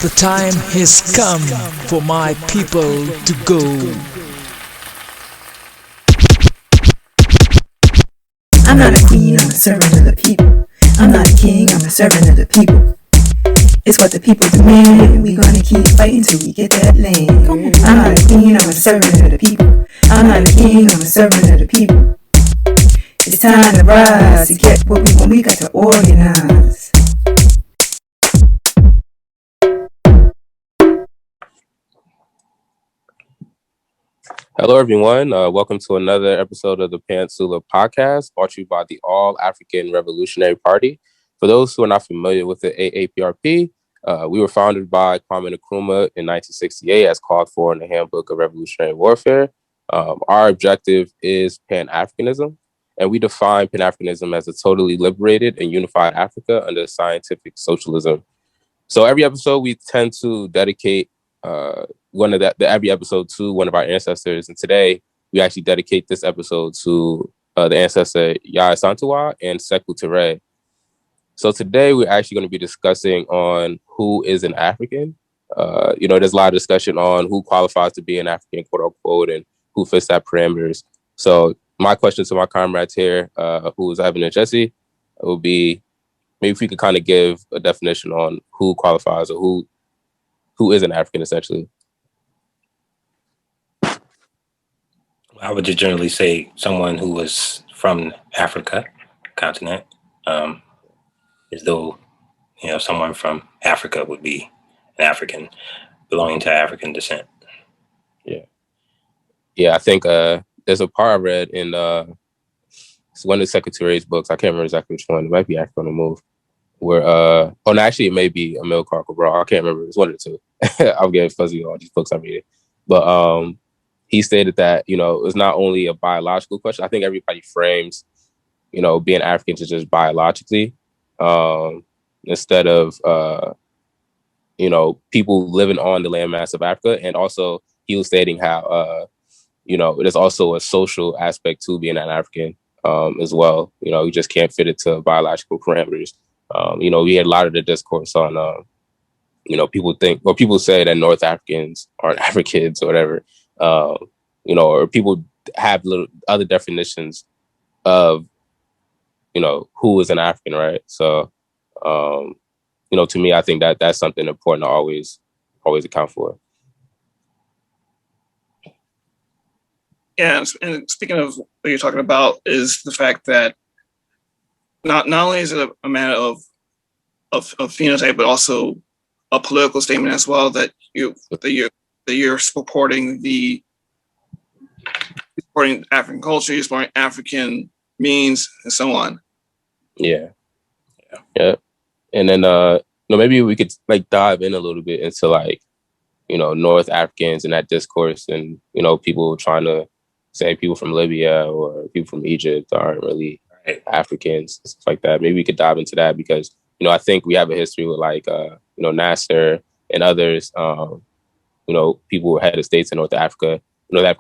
The time has come for my people to go. I'm not a queen, I'm a servant of the people. I'm not a king, I'm a servant of the people. It's what the people demand, and we gonna keep fighting till we get that land. I'm not a queen, I'm a servant of the people. I'm not a king, I'm a servant of the people. It's time to rise, to get what we want, we got to organize. Hello, everyone. Welcome to another episode of the Pantsula Podcast, brought to you by the All-African Revolutionary Party. For those who are not familiar with the A-APRP, we were founded by Kwame Ture in 1968 as called for in the Handbook of Revolutionary Warfare. Our objective is Pan-Africanism, and we define Pan-Africanism as a totally liberated and unified Africa under scientific socialism. So every episode, we tend to dedicate every episode to one of our ancestors, and today we actually dedicate this episode to the ancestor Asantewaa and Sèkou Tourè. So today we're actually going to be discussing on who is an African. There's a lot of discussion on who qualifies to be an African, quote unquote, and who fits that parameters. So my question to my comrades here, who is Evan and Jesse, would be maybe if we could kind of give a definition on who qualifies or who is an African, essentially. I would just generally say someone who was from Africa continent, as though, someone from Africa would be an African belonging to African descent. Yeah, I think there's a part I read in one of the Sèkou Touré's books. I can't remember exactly which one. It might be Africa on the Move. Where, actually, it may be Amilcar Cabral. I can't remember. It's one of the two. I'm getting fuzzy on all these books I'm reading. But he stated that, it's not only a biological question. I think everybody frames, being African to just biologically, instead of, people living on the landmass of Africa. And also, he was stating how, there's also a social aspect to being an African as well. You just can't fit it to biological parameters. We had a lot of the discourse on, people say that North Africans aren't Africans or whatever, or people have little other definitions of, who is an African, right? So, to me, I think that that's something important to always account for. Yeah, and speaking of what you're talking about is the fact that not only is it a matter of phenotype, but also a political statement as well, that you're supporting African culture, you're supporting African means, and so on. Yeah. And then maybe we could dive in a little bit into North Africans and that discourse, and people trying to say people from Libya or people from Egypt aren't really Africans, stuff like that. Maybe we could dive into that because I think we have a history with Nasser and others, people who had estates in North African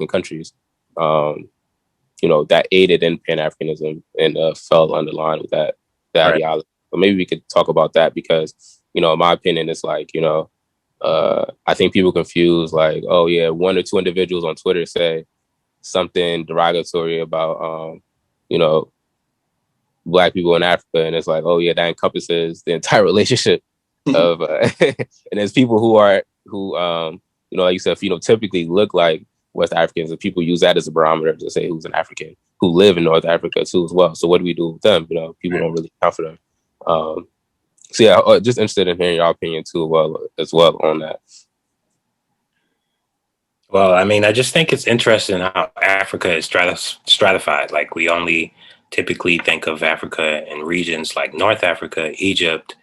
countries, that aided in Pan-Africanism and fell underlined with that ideology. But maybe we could talk about that because, in my opinion, it's I think people confuse one or two individuals on Twitter say something derogatory about, Black people in Africa, and it's that encompasses the entire relationship of, and there's people who like you said, typically look like West Africans, and people use that as a barometer to say who's an African, who live in North Africa too as well. So what do we do with them? People don't really account for them. So yeah, just interested in hearing your opinion too, as well on that. Well, I just think it's interesting how Africa is stratified. We only typically think of Africa in regions like North Africa, Egypt.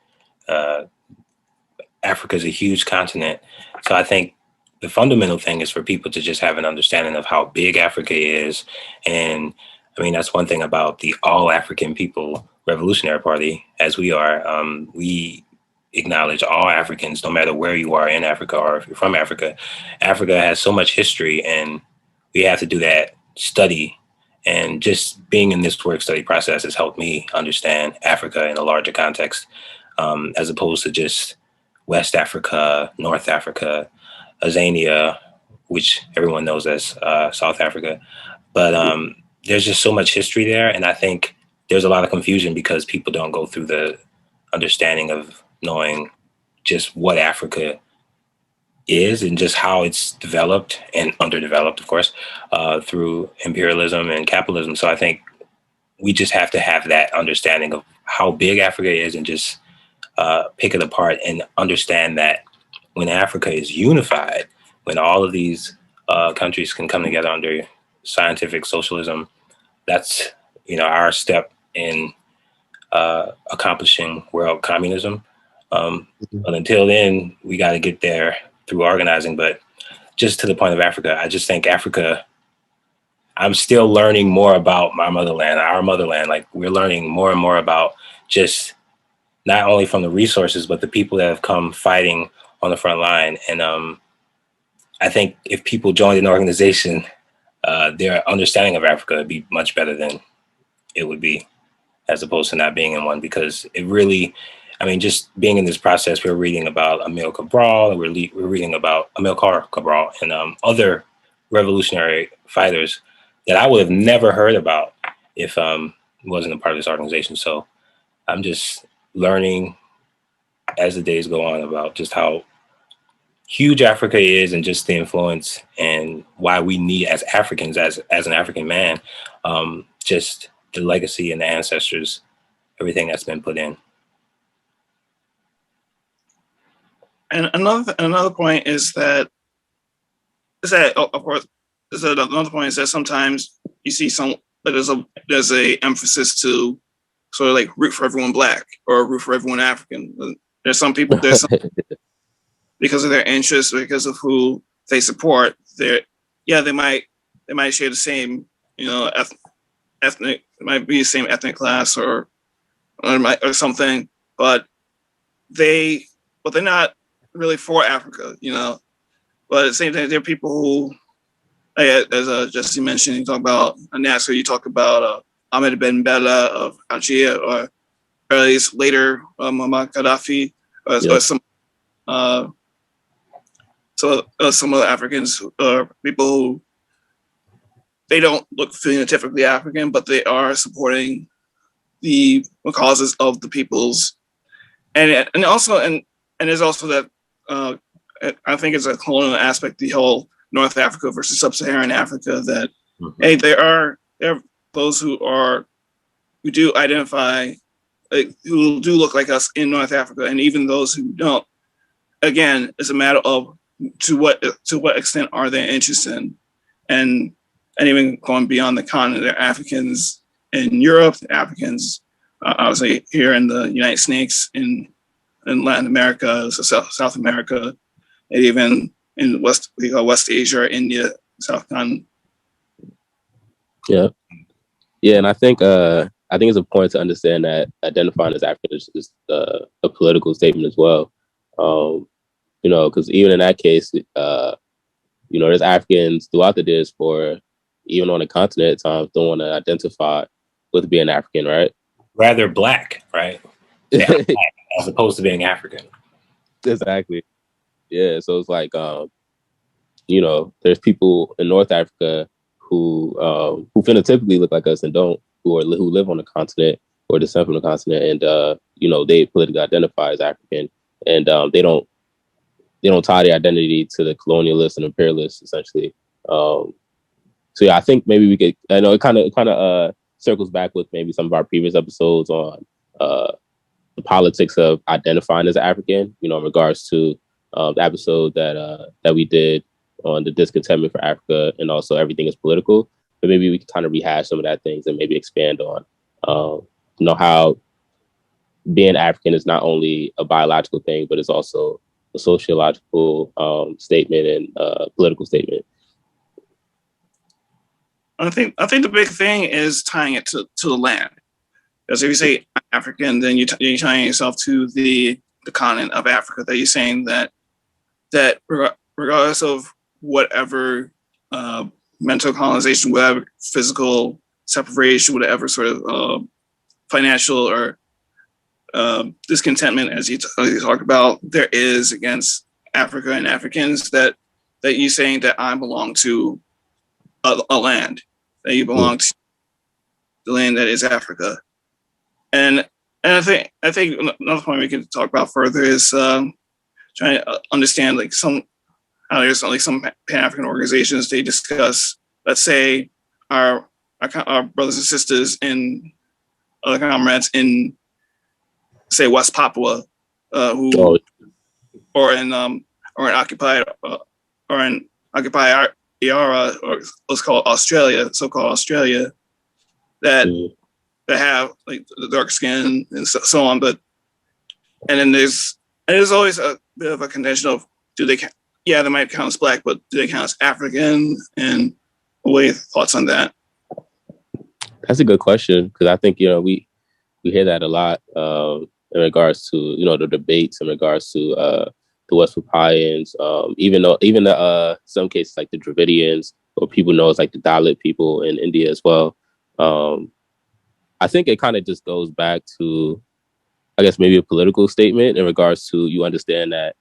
Africa is a huge continent. So I think the fundamental thing is for people to just have an understanding of how big Africa is. And that's one thing about the All African People Revolutionary Party, as we are. We acknowledge all Africans, no matter where you are in Africa or if you're from Africa. Africa has so much history, and we have to do that study. And just being in this work study process has helped me understand Africa in a larger context, as opposed to just West Africa, North Africa, Azania, which everyone knows as South Africa. But there's just so much history there. And I think there's a lot of confusion because people don't go through the understanding of knowing just what Africa is and just how it's developed and underdeveloped, of course, through imperialism and capitalism. So I think we just have to have that understanding of how big Africa is and just pick it apart and understand that when Africa is unified, when all of these countries can come together under scientific socialism, that's, our step in accomplishing world communism. But until then, we got to get there through organizing. But just to the point of Africa, I just think Africa, I'm still learning more about my motherland, our motherland. Like, we're learning more and more about just not only from the resources, but the people that have come fighting on the front line. And I think if people joined an organization, their understanding of Africa would be much better than it would be as opposed to not being in one, because it really, just being in this process, we're reading about Amilcar Cabral, and we're reading about Amilcar Cabral and other revolutionary fighters that I would have never heard about if wasn't a part of this organization. So I'm just learning as the days go on about just how huge Africa is and just the influence and why we need, as Africans, as an African man, just the legacy and the ancestors, everything that's been put in. And another point is that another point is that sometimes you see there's a emphasis to sort of like root for everyone Black or root for everyone African. There's some because of their interests, because of who they support, they might share the same, ethnic, it might be the same ethnic class or something, but they're not really for Africa, But at the same time, there are people who, as Jesse mentioned, you talk about Nasser, you talk about Ahmed Ben Bella of Algeria, or at least later Muammar Gaddafi, or some other Africans, people who they don't look phenotypically African, but they are supporting the causes of the peoples, and there's also that I think it's a colonial aspect, the whole North Africa versus Sub-Saharan Africa. That hey, there are those who do identify, who do look like us in North Africa, and even those who don't. Again, it's a matter of to what extent are they interested in, and even going beyond the continent, there are Africans in Europe, Africans obviously here in the United States, in Latin America, South America, and even in West Asia, India, South continent. Yeah, and I think it's important to understand that identifying as African is just a political statement as well. Because even in that case, there's Africans throughout the diaspora, even on the continent at times, don't want to identify with being African, right? Rather Black, right? Yeah, Black, as opposed to being African. Exactly. Yeah. So it's like, there's people in North Africa who phenotypically look like us and who live on the continent or descend from the continent, and they politically identify as African, and they don't tie their identity to the colonialists and imperialists, essentially. So yeah, I think maybe we could. I know it kind of circles back with maybe some of our previous episodes on the politics of identifying as African. In regards to the episode that we did on the discontentment for Africa, and also everything is political. But maybe we can kind of rehash some of that things and maybe expand on how being African is not only a biological thing, but it's also a sociological statement and political statement. I think the big thing is tying it to the land. Because if you say African, then you're tying yourself to the continent of Africa. That you're saying that regardless of whatever mental colonization, whatever physical separation, whatever sort of financial or discontentment, as you talked about, there is against Africa and Africans, that you saying that I belong to a land, that you belong to the land that is Africa. And I think another point we can talk about further is trying to understand how there's some Pan-African organizations, they discuss, let's say, our brothers and sisters and other comrades in, say, West Papua, or in occupied Iara, or let's call it Australia, so-called Australia, that have like the dark skin and so on. But then there's always a bit of a contention of, they might count as Black, but do they count as African? And what are your thoughts on that? That's a good question, because I think, we hear that a lot in regards to, the debates in regards to the West Papuans, even some cases like the Dravidians, or people know as like the Dalit people in India as well. I think it kind of just goes back to, I guess, maybe a political statement in regards to, you understand that,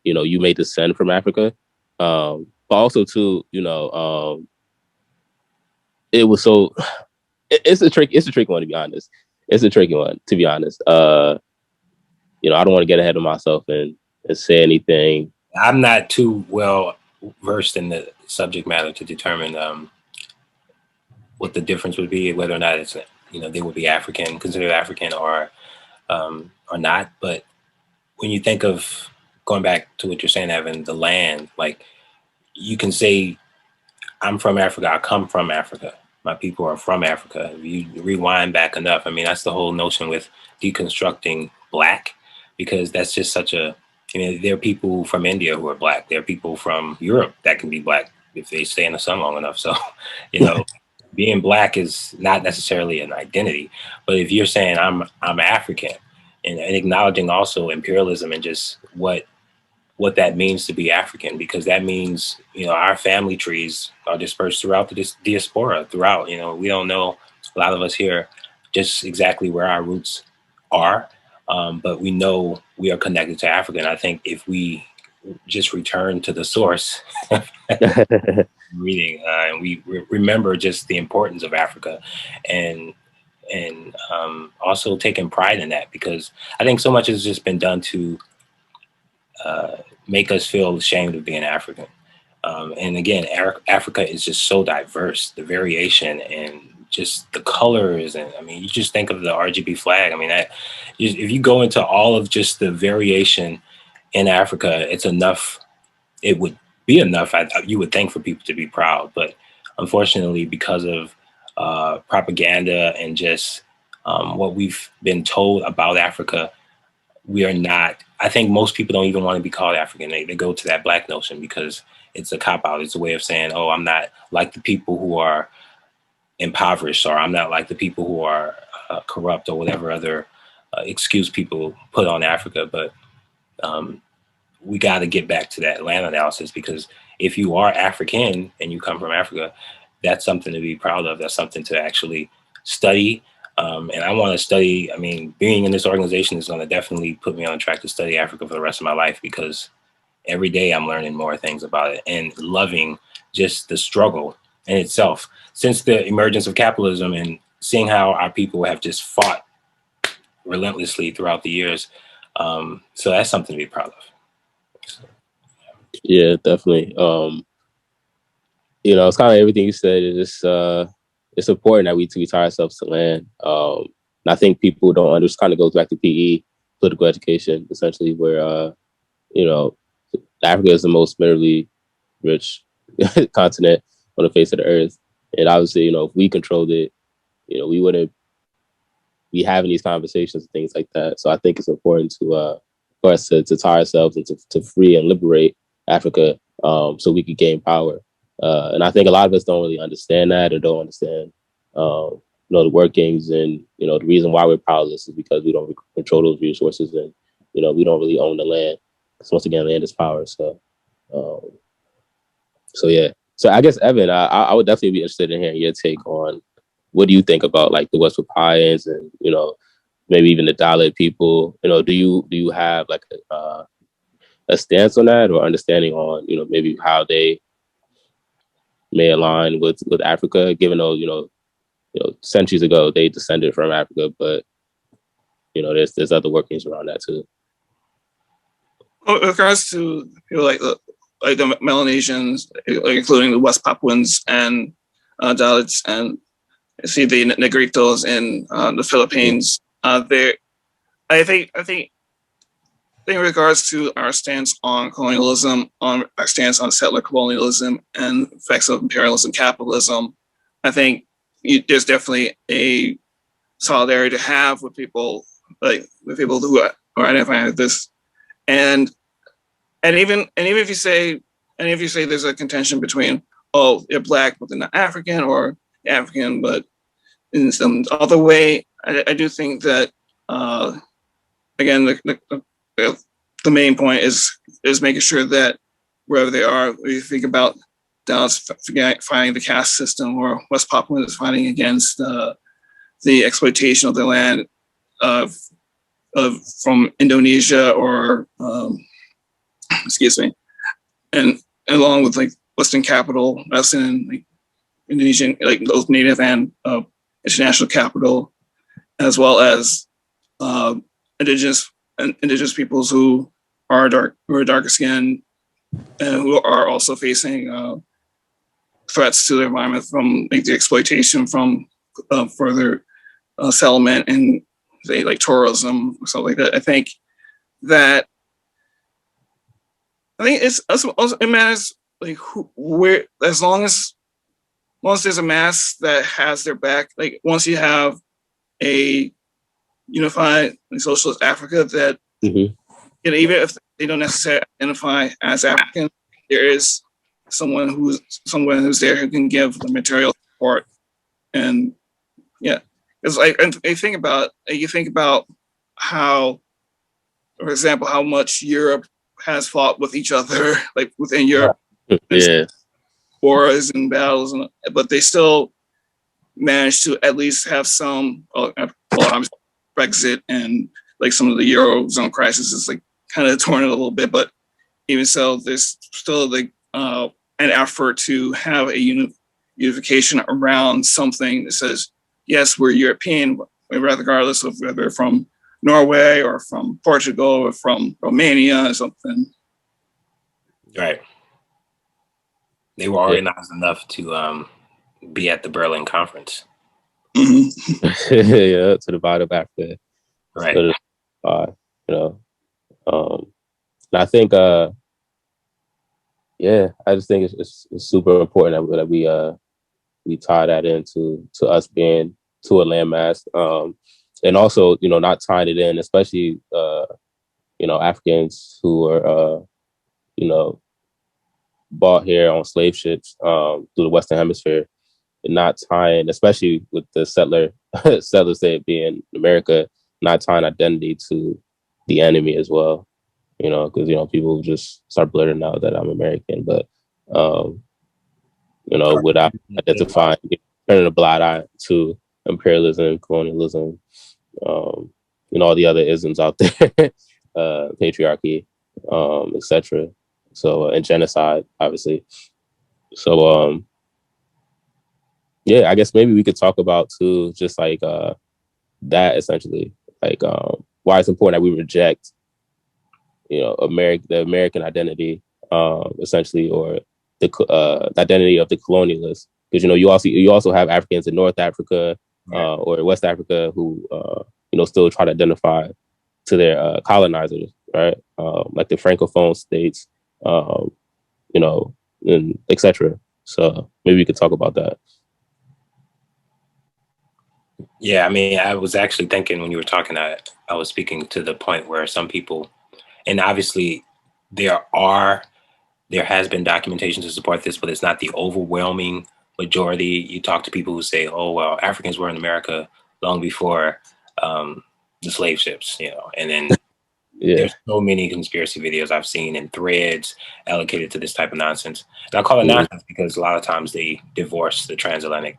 you may descend from Africa, but also too, it was so. It's a tricky one, to be honest. It's a tricky one, to be honest. I don't want to get ahead of myself and say anything. I'm not too well versed in the subject matter to determine what the difference would be, whether or not it's, they would be African, considered African, or not. But when you think of, going back to what you're saying, Evan, the land, like, you can say, I'm from Africa, I come from Africa, my people are from Africa. If you rewind back enough, that's the whole notion with deconstructing Black, because that's just such a, there are people from India who are Black. There are people from Europe that can be Black if they stay in the sun long enough. So, being Black is not necessarily an identity. But if you're saying I'm African, and acknowledging also imperialism and just what that means to be African, because that means, our family trees are dispersed throughout the diaspora, throughout, we don't know, a lot of us here, just exactly where our roots are. But we know we are connected to Africa. And I think if we just return to the source, reading, and we remember just the importance of Africa, and also taking pride in that, because I think so much has just been done to make us feel ashamed of being African. And again, Africa is just so diverse, the variation and just the colors. And you just think of the RGB flag. If you go into all of just the variation in Africa, it's enough. It would be enough, you would think, for people to be proud. But unfortunately, because of propaganda and just what we've been told about Africa, we are not. I think most people don't even want to be called African. They go to that Black notion because it's a cop-out. It's a way of saying, oh, I'm not like the people who are impoverished, or I'm not like the people who are corrupt, or whatever other excuse people put on Africa. But we got to get back to that land analysis, because if you are African and you come from Africa, that's something to be proud of. That's something to actually study. And I want to study, being in this organization is going to definitely put me on track to study Africa for the rest of my life, because every day I'm learning more things about it and loving just the struggle in itself. Since the emergence of capitalism and seeing how our people have just fought relentlessly throughout the years. So that's something to be proud of. Yeah, definitely. It's kind of everything you said. It's important that we tie ourselves to land. And I think people don't understand. Kind of goes back to PE, political education, essentially, where Africa is the most minerally rich continent on the face of the earth, and obviously, if we controlled it, we wouldn't be having these conversations and things like that. So I think it's important for us to tie ourselves and to free and liberate Africa, so we could gain power. And I think a lot of us don't really understand that, or don't understand, the workings, and, the reason why we're powerless is because we don't control those resources, and, we don't really own the land. Because once again, land is power. So yeah. So I guess, Evan, I would definitely be interested in hearing your take on what do you think about like the West Papuans and, maybe even the Dalit people. You know, do you have like a stance on that or understanding on, you know, maybe how they may align with Africa, given though, you know, centuries ago they descended from Africa, but you know, there's other workings around that too. Well, with regards to people like the Melanesians, including the West Papuans and Dalits, and see the Negritos in the Philippines, I think in regards to our stance on colonialism, on our stance on settler colonialism and effects of imperialism, capitalism, I think there's definitely a solidarity to have with people who are identifying with this, and even if you say there's a contention between, oh, they're Black but they're not African, or African but in some other way, I do think that again the main point is making sure that wherever they are, you think about Dallas fighting the caste system, or West Papuans fighting against the exploitation of their land from Indonesia, or excuse me, and along with like Western capital, Western like Indonesian, like those native and international capital, as well as indigenous peoples who are darker skinned and who are also facing threats to their environment from like the exploitation from further settlement and say like tourism or something like that. I think it matters like where, as long as there's a mass that has their back, like once you have a unified socialist Africa that you know, even if they don't necessarily identify as African, there is someone who's there who can give the material support. And yeah, it's like, and you think about how, for example, how much Europe has fought with each other, like within Europe, wars and battles, but they still managed to at least have some. Obviously Brexit and like some of the Eurozone crisis is like kind of torn it a little bit, but even so, there's still like an effort to have a unification around something that says, yes, we're European, regardless of whether from Norway or from Portugal or from Romania or something. Right. They were organized enough to be at the Berlin Conference. Yeah, to divide up Africa. Right. You know, and I think, I just think it's super important that we tie that into us being to a landmass, and also, you know, not tying it in, especially you know, Africans who are you know, bought here on slave ships through the Western Hemisphere, and not tying, especially with the settlers say being America, not tying identity to the enemy as well. You know, because, you know, people just start blurting out that I'm American, but you know, without identifying, turning a blind eye to imperialism, colonialism, you know, all the other isms out there, patriarchy, etc. So, and genocide, obviously. So, I guess maybe we could talk about too, just like that essentially, like why it's important that we reject, you know, the American identity, essentially, or the identity of the colonialists. Because, you know, you also have Africans in North Africa or West Africa who you know, still try to identify to their colonizers, right? Like the Francophone states, you know, and etc. So maybe we could talk about that. Yeah, I mean, I was actually thinking when you were talking, I was speaking to the point where some people, and obviously there has been documentation to support this, but it's not the overwhelming majority. You talk to people who say, oh, well, Africans were in America long before the slave ships, you know, and then there's so many conspiracy videos I've seen and threads allocated to this type of nonsense. And I call it nonsense because a lot of times they divorce the transatlantic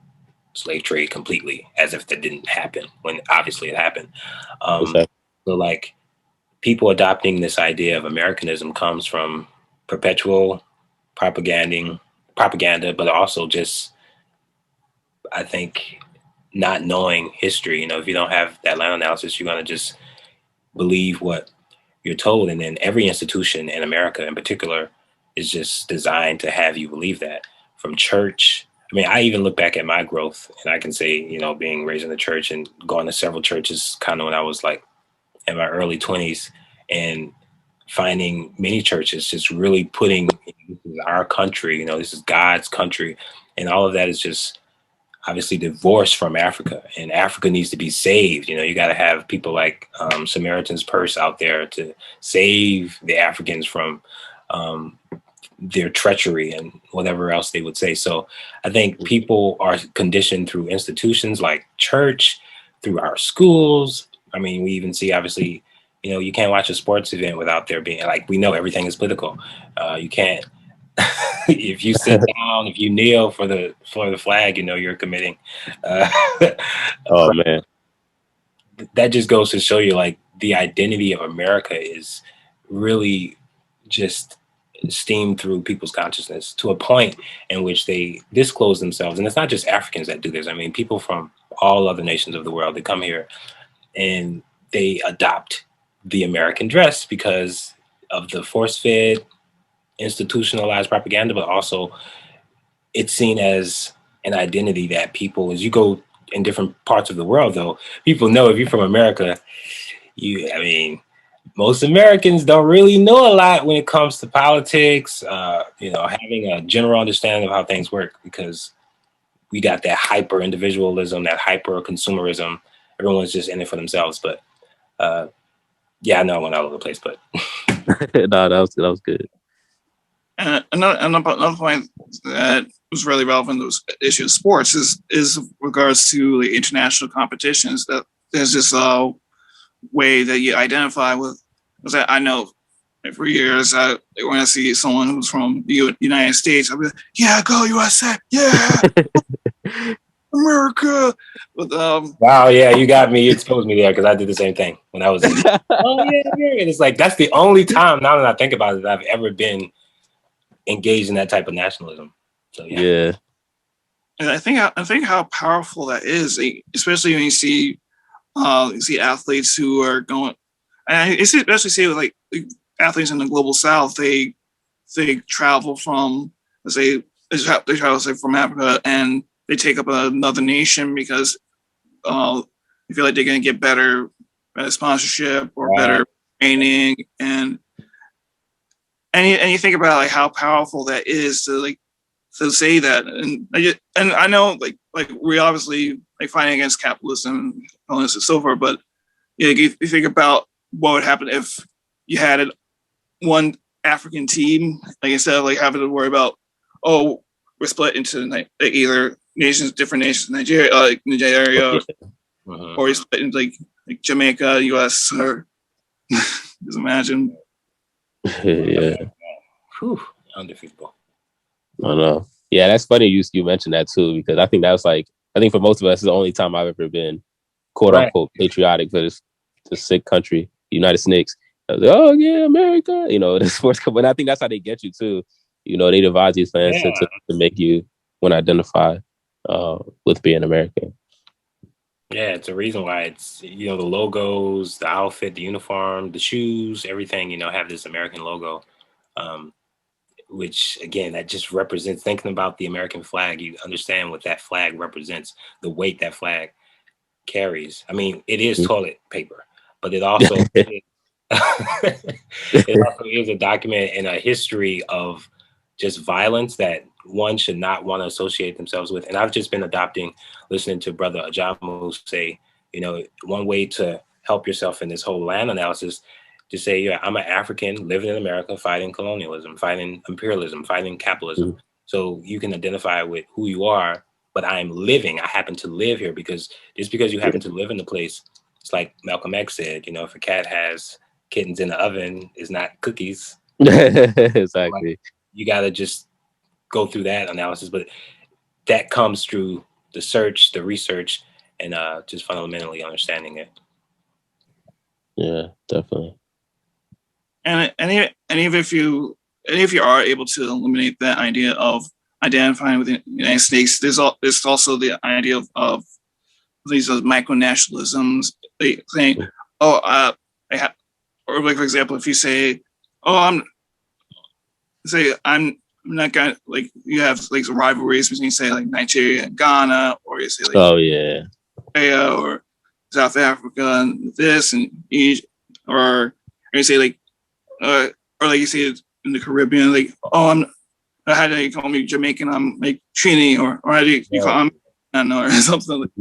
slave trade completely, as if that didn't happen when obviously it happened. Exactly. So like people adopting this idea of Americanism comes from perpetual propaganda, but also just, I think, not knowing history. You know, if you don't have that land analysis, you're going to just believe what you're told. And then every institution in America in particular is just designed to have you believe that, from church. I mean, I even look back at my growth and I can say, you know, being raised in the church and going to several churches kind of when I was like in my early 20s, and finding many churches just really putting, this is our country, you know, this is God's country. And all of that is just obviously divorced from Africa, and Africa needs to be saved. You know, you got to have people like Samaritan's Purse out there to save the Africans from their treachery and whatever else they would say. So I think people are conditioned through institutions like church, through our schools. I mean, we even see, obviously, you know, you can't watch a sports event without there being, like, we know everything is political. You can't, if you sit down, if you kneel for the flag, you know, you're committing. Oh man, that just goes to show you, like, the identity of America is really just steamed through people's consciousness to a point in which they disclose themselves. And it's not just Africans that do this. I mean, people from all other nations of the world, they come here and they adopt the American dress because of the force-fed, institutionalized propaganda, but also it's seen as an identity that people, as you go in different parts of the world, though, people know if you're from America, I mean, most Americans don't really know a lot when it comes to politics, you know, having a general understanding of how things work, because we got that hyper individualism, that hyper consumerism. Everyone's just in it for themselves. But yeah, I know I went all over the place, but no, that was good. And another point that was really relevant to this issue of sports is regards to the international competitions, that there's this way that you identify with. Because I know for years, when I see someone who's from the United States, I'll be like, yeah, go USA, yeah, America. But, wow, yeah, you got me. You exposed me there, because I did the same thing when I was in. Oh yeah, American. It's like, that's the only time, now that I think about it, that I've ever been engaged in that type of nationalism. So yeah. And I think how powerful that is, especially when you see athletes who are going, and I especially see with like athletes in the global South, they travel from, let's say, they travel say from Africa, and they take up another nation because they feel like they're going to get better sponsorship or better training, and you think about like how powerful that is to say that, and I know like we obviously like fighting against capitalism and all this and so forth, but yeah, you think about what would happen if you had one African team, like instead of like having to worry about, oh, we're split into like either different nations, Nigeria, or we split into like Jamaica, US, or just imagine. Yeah. Whew, undefeatable. I know. Yeah, that's funny you mentioned that too, because I think that's like, I think for most of us, it's the only time I've ever been quote unquote patriotic for this sick country, United Snakes. I was like, oh yeah, America, you know, the sports company. And I think that's how they get you too. You know, they devise these plans to make you want to identify with being American. Yeah, it's a reason why it's, you know, the logos, the outfit, the uniform, the shoes, everything, you know, have this American logo. Which again, that just represents, thinking about the American flag, you understand what that flag represents, the weight that flag carries. I mean, it is toilet paper, but it also it also is a document and a history of just violence that one should not want to associate themselves with. And I've just been listening to Brother Ajamu say, you know, one way to help yourself in this whole land analysis, to say, yeah, I'm an African living in America, fighting colonialism, fighting imperialism, fighting capitalism. So you can identify with who you are, but I happen to live here, because just because you happen to live in the place, it's like Malcolm X said, you know, if a cat has kittens in the oven, it's not cookies. Exactly. Like, you got to just go through that analysis, but that comes through search, the research, and just fundamentally understanding it. Yeah, definitely. And if you are able to eliminate that idea of identifying with the United States, there's also the idea of these micronationalisms, saying, I have, or like for example, if you say, I'm not gonna, like, you have like some rivalries between, say, like Nigeria and Ghana, or you say like Australia or South Africa and this and Egypt, or you say like or like you say in the Caribbean, like, how do you call me Jamaican? I'm like Trini, or how do you call me, I don't know, or something like,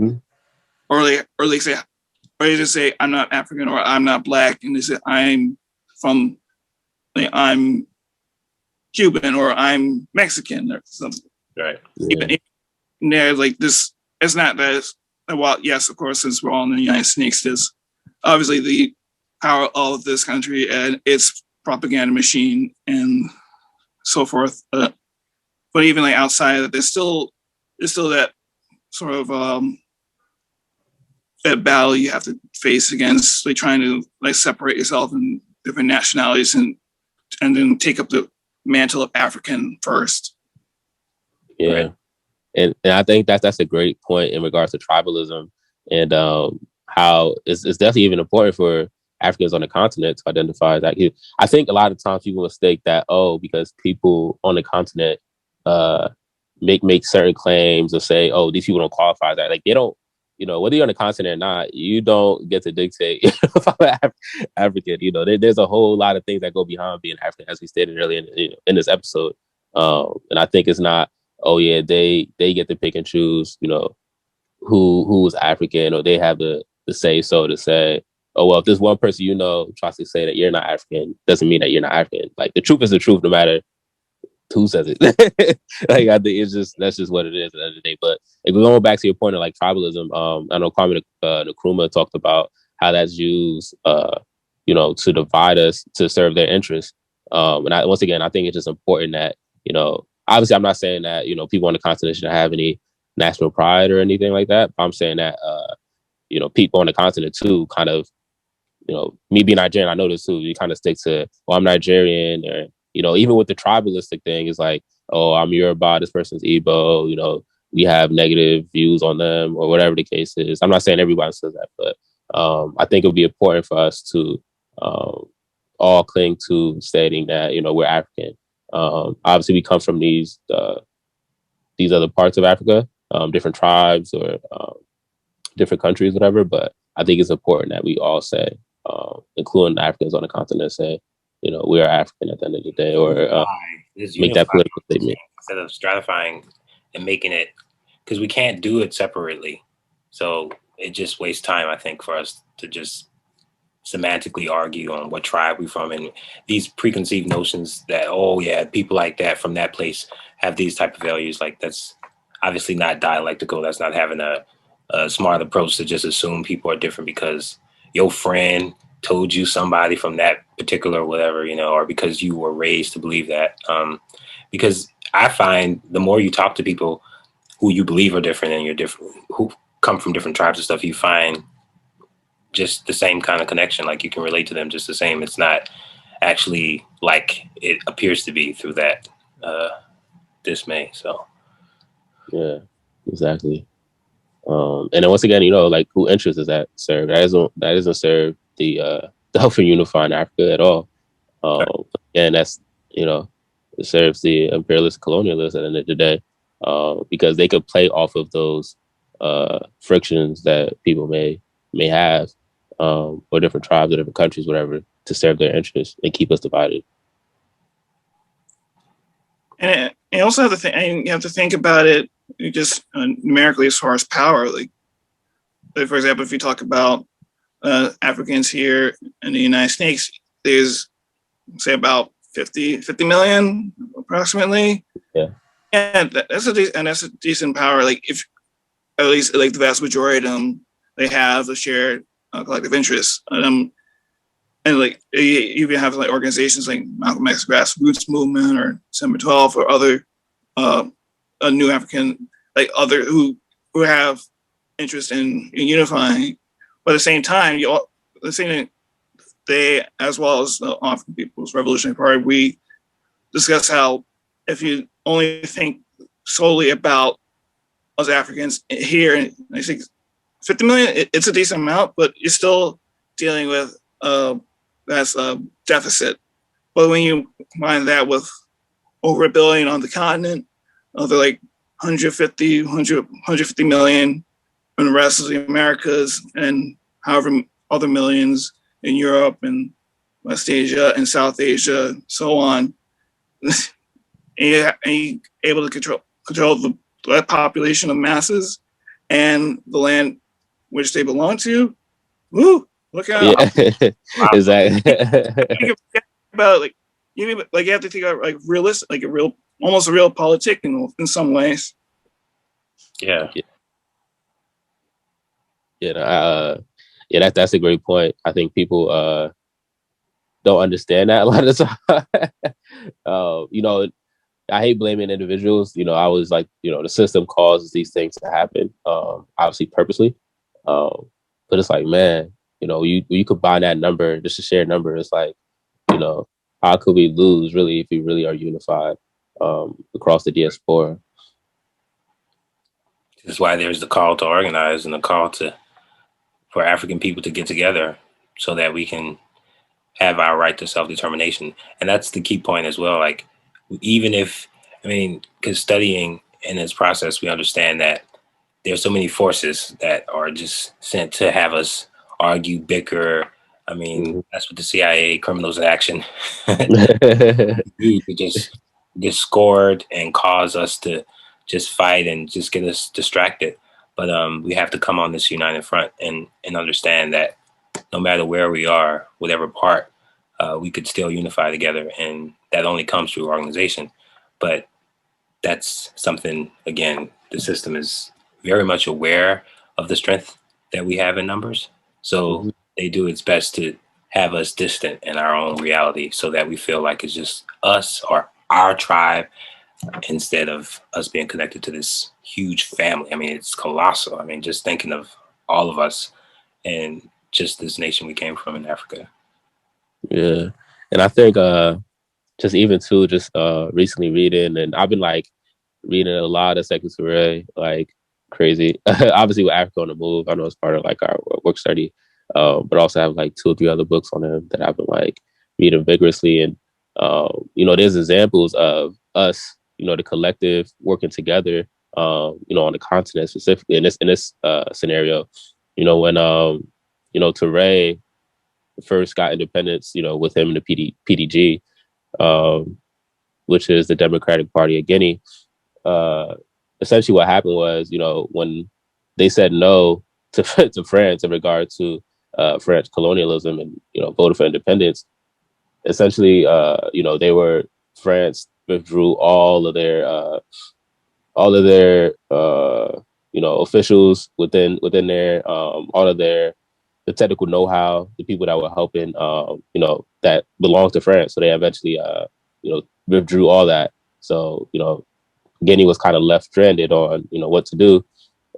or they just say I'm not African, or I'm not Black, and they say I'm from, like, I'm Cuban, or I'm Mexican, or something. Right. Even there, like this, it's not that. Well, yes, of course, since we're all in the United States, there's obviously the power of this country and its propaganda machine and so forth. But even like outside of it, there's still that sort of that battle you have to face against, like trying to like separate yourself in different nationalities and then take up the mantle of African first. Yeah. Right. And I think that's a great point in regards to tribalism, and how it's definitely even important for Africans on the continent to identify that. I think a lot of times people mistake that, because people on the continent make certain claims or say, these people don't qualify that. Like, they don't, whether you're on the continent or not, you don't get to dictate if I'm African. There's a whole lot of things that go behind being African, as we stated earlier in this episode. And I think it's not, they get to pick and choose, who's African, or they have the say so to say, if there's one person tries to say that you're not African, doesn't mean that you're not African. Like, the truth is the truth, no matter who says it. Like, I think that's just what it is at the end of the day. But if we're going back to your point of like tribalism, I know Kwame Nkrumah talked about how that's used, to divide us to serve their interests. And once again, I think it's just important that, obviously I'm not saying that, people on the continent should have any national pride or anything like that. But I'm saying that, people on the continent too, kind of, me being Nigerian, I know this too, you kind of stick to, I'm Nigerian, or, even with the tribalistic thing, it's like, I'm Yoruba, this person's Igbo, we have negative views on them, or whatever the case is. I'm not saying everybody says that, but I think it would be important for us to all cling to stating that, we're African. Obviously, we come from these other parts of Africa, different tribes or different countries, whatever. But I think it's important that we all say, including the Africans on the continent, say, we are African at the end of the day, or make that political statement instead of stratifying and making it, because we can't do it separately. So it just wastes time, I think, for us to just semantically argue on what tribe we're from, and these preconceived notions that, people like that from that place have these type of values. Like, that's obviously not dialectical. That's not having a smart approach to just assume people are different because your friend told you somebody from that particular whatever, or because you were raised to believe that. Because I find the more you talk to people who you believe are different and you're different, who come from different tribes and stuff, you find just the same kind of connection. Like, you can relate to them just the same. It's not actually like it appears to be through that dismay. So yeah, exactly. And then once again, like, who interest does that serve? That doesn't serve the help in unifying Africa at all. And that's, it serves the imperialist colonialists at the end of the day, because they could play off of those frictions that people may have, or different tribes or different countries, whatever, to serve their interests and keep us divided. And you also have to think about it just numerically as far as power. Like, for example, if you talk about Africans here in the United States, there's, say, about 50 million approximately. Yeah. And that's a decent power. Like, if at least like the vast majority of them, they have a shared collective interest. And like, you even have like organizations like Malcolm X Grassroots Movement or December 12 or other new African, like other who who have interest in unifying, but at the same time, they, as well as the African People's Revolutionary Party, we discuss how if you only think solely about us Africans here, and I think 50 million, it's a decent amount, but you're still dealing with that's a deficit. But when you combine that with over 1 billion on the continent, other like 150 million in the rest of the Americas, and however other millions in Europe and West Asia and South Asia, so on. and you're able to control the population of masses and the land which they belong to. Woo! Look out! Yeah, exactly. About you have to think about like realistic, like almost a real politic in some ways. Yeah. That's a great point. I think people don't understand that a lot of the time. I hate blaming individuals. I was like, the system causes these things to happen, obviously purposely. But it's like, man, you combine that number, just a shared number. It's like, how could we lose really if we really are unified across the diaspora? This is why there's the call to organize and the call for African people to get together so that we can have our right to self-determination. And that's the key point as well. Like, even if, because studying in this process, we understand that there's so many forces that are just sent to have us argue, bicker. That's what the CIA, criminals in action, do to just get scored and cause us to just fight and just get us distracted. But we have to come on this united front and understand that no matter where we are, whatever part, we could still unify together. And that only comes through organization. But that's something, again, the system is very much aware of the strength that we have in numbers. So they do its best to have us distant in our own reality so that we feel like it's just us or our tribe instead of us being connected to this huge family. It's colossal. Just thinking of all of us and just this nation we came from in Africa. Yeah. And I think just even too, just recently reading, and I've been like reading a lot of Sèkou Tourè, like crazy. Obviously with Africa on the Move, I know it's part of like our work study, but also have like 2 or 3 other books on him that I've been like reading vigorously. And there's examples of us, the collective working together, on the continent specifically in this scenario. When Tourè first got independence, with him in the PDG, which is the Democratic Party of Guinea. Essentially what happened was, when they said no to France in regard to French colonialism and, voted for independence, essentially, France withdrew all of their officials within their, all of the technical know-how, the people that were helping, that belonged to France. So they eventually, withdrew all that. So, Guinea was kind of left stranded on, what to do.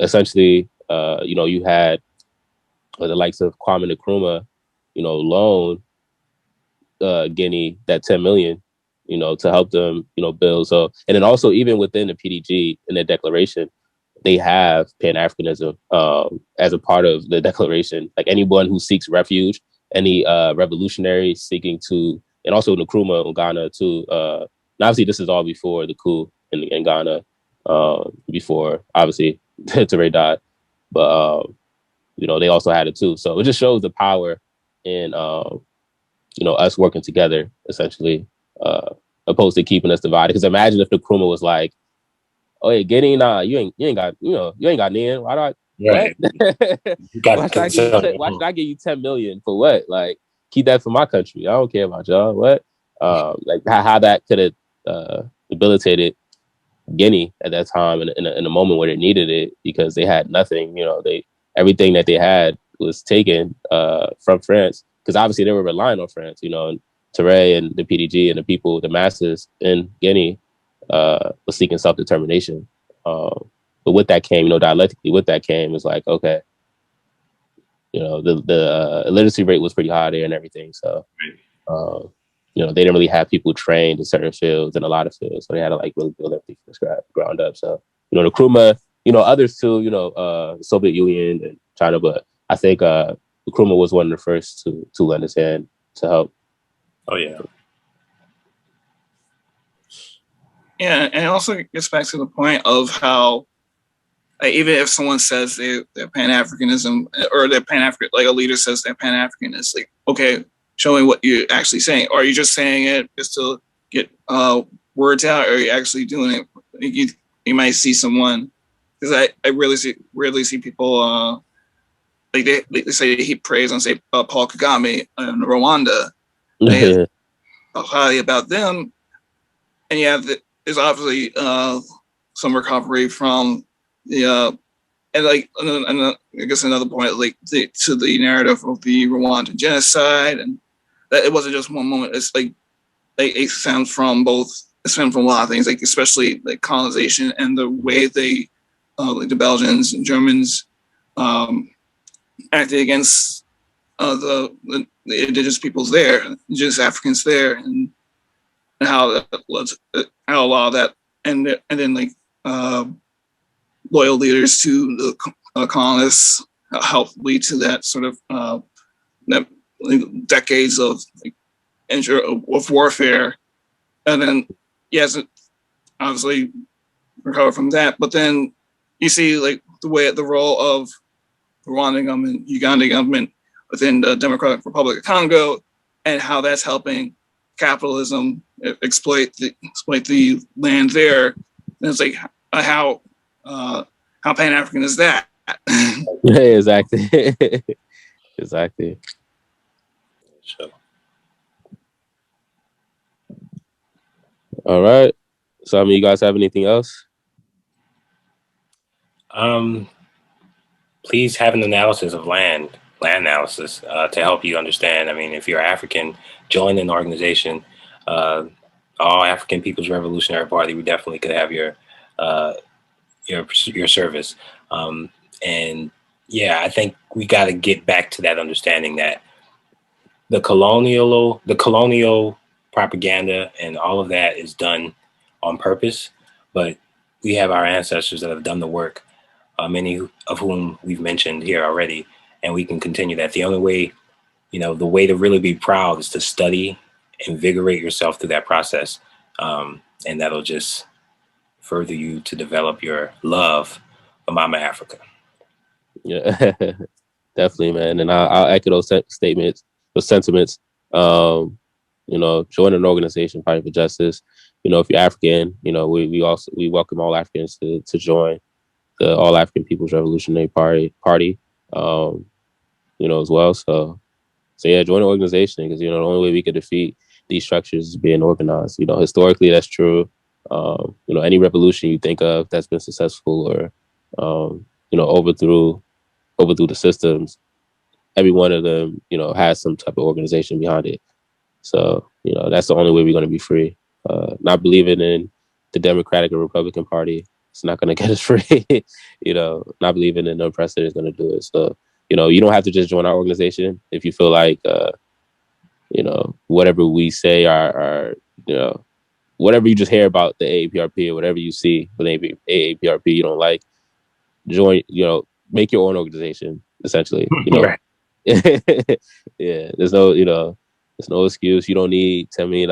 Essentially, you had the likes of Kwame Ture, loan Guinea that 10 million, to help them, build. So, and then also even within the PDG in their declaration, they have PanAfricanism as a part of the declaration. Like anyone who seeks refuge, any revolutionary seeking to, and also Nkrumah in Ghana too. And obviously, this is all before the coup in Ghana, before obviously Tourè died. But they also had it too. So it just shows the power in us working together, essentially, opposed to keeping us divided. Because imagine if Nkrumah was like, "Oh, yeah, Guinea, nah, you ain't got none. Why do I? Right. Why should I give you 10 million for what? Like, keep that for my country. I don't care about y'all. What? Like how that could have debilitated Guinea at that time in a moment where they needed it because they had nothing. Everything that they had was taken from France because obviously they were relying on France. And Tourè and the PDG and the people, the masses in Guinea, was seeking self-determination, But with that came, dialectically with that came is like, okay, the illiteracy rate was pretty high there and everything. So, they didn't really have people trained in certain fields and a lot of fields. So they had to like really build everything from scratch, ground up. So, the Nkrumah, others too, the Soviet Union and China, but I think Nkrumah was one of the first to lend his hand to help. Oh, yeah. Yeah, and it also gets back to the point of how, like, even if someone says they're Pan-Africanism or they're Pan-African, like a leader says they're Pan-African, it's like, okay, show me what you're actually saying. Or are you just saying it just to get words out, or are you actually doing it? You might see someone, because I rarely see people, like they say they heap praise on, say, Paul Kagame in Rwanda. They talk highly about them. And yeah, there's obviously some recovery from the and like I guess another point, like to the narrative of the Rwandan genocide, and that it wasn't just one moment. It's like it stems from a lot of things, like especially like colonization and the way they like the Belgians and Germans acted against the indigenous peoples there, indigenous Africans there, and how that was, how a lot of that, and then like loyal leaders to the colonists helped lead to that sort of that decades of of warfare, and then yes, obviously recover from that. But then you see like the role of the Rwandan government, Ugandan government within the Democratic Republic of Congo, and how that's helping capitalism exploit the land there. And it's like how Pan-African is that? Yeah, exactly. Exactly. Sure. All right. So, you guys have anything else? Please have an analysis of land analysis to help you understand. I mean, if you're African, join an organization. All African People's Revolutionary Party, we definitely could have your service. And yeah, I think we got to get back to that understanding that the colonial propaganda and all of that is done on purpose, but we have our ancestors that have done the work, many of whom we've mentioned here already, and we can continue that. The only way, the way to really be proud is to study, invigorate yourself through that process, and that'll just further you to develop your love for Mama Africa. Yeah, definitely, man. And I'll echo those statements, those sentiments. Join an organization fighting for justice. If you're African, we welcome all Africans to join the All African People's Revolutionary Party. As well. So yeah, join an organization, because the only way we can defeat these structures is being organized. Historically that's true. Any revolution you think of that's been successful or overthrew the systems, every one of them, has some type of organization behind it. So, that's the only way we're going to be free. Not believing in the Democratic or Republican Party, it's not going to get us free. Not believing in the oppressor is going to do it. So, you don't have to just join our organization if you feel like, whatever we say are whatever you just hear about the A-APRP or whatever you see with A-APRP you don't like, join, make your own organization, essentially. Right. Yeah, there's no excuse. You don't need $10 million.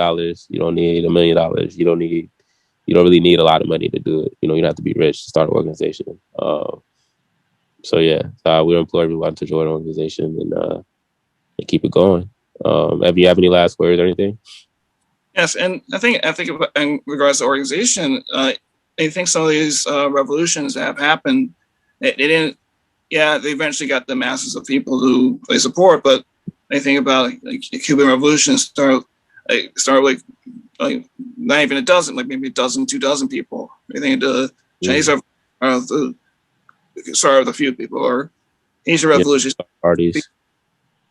You don't need $1 million. You don't really need a lot of money to do it. You don't have to be rich to start an organization. So yeah, we implore everyone to join an organization and keep it going. Have you have any last words or anything? Yes, and I think in regards to organization, I think some of these revolutions that have happened, they didn't. Yeah, they eventually got the masses of people who they support, but I think about like the Cuban Revolution start like not even a dozen, like maybe a dozen, 2 dozen people. I think the Chinese are the start with a few people, or Asian Revolution parties.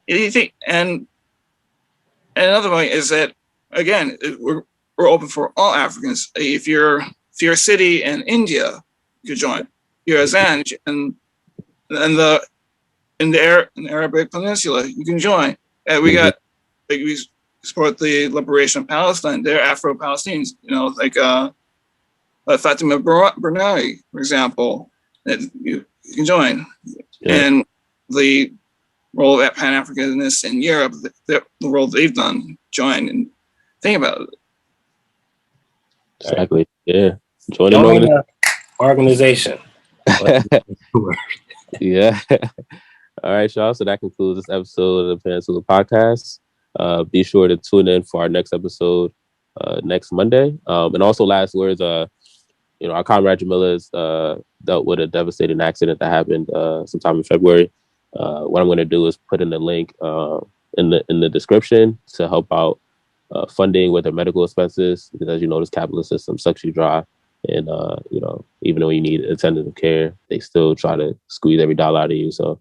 You think, and another point is that again we're open for all Africans. If you're a city in India, you could join. your Azanj and in the Arabic Peninsula, you can join. And we got we support the liberation of Palestine. They're Afro-Palestinians, Fatima Bernari, for example, that you can join. Yeah. And the role of Pan-Africanists in Europe, the role they've done, join and think about it. Exactly. Yeah. Join an organization. Yeah. All right, y'all. So that concludes this episode of the Pantsula Podcast. Be sure to tune in for our next episode next Monday. And also, last words. Our comrade Jamilah has dealt with a devastating accident that happened sometime in February. What I'm going to do is put in the link in the description to help out funding with their medical expenses, because as you know, this capitalist system sucks you dry. And, even though you need attentive care, they still try to squeeze every dollar out of you. So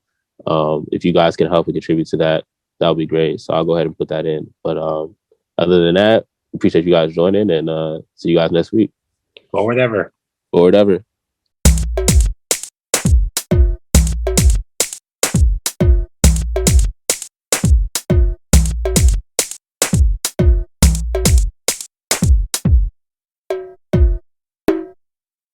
if you guys can help and contribute to that, that would be great. So I'll go ahead and put that in. But other than that, appreciate you guys joining, and see you guys next week. Or whatever.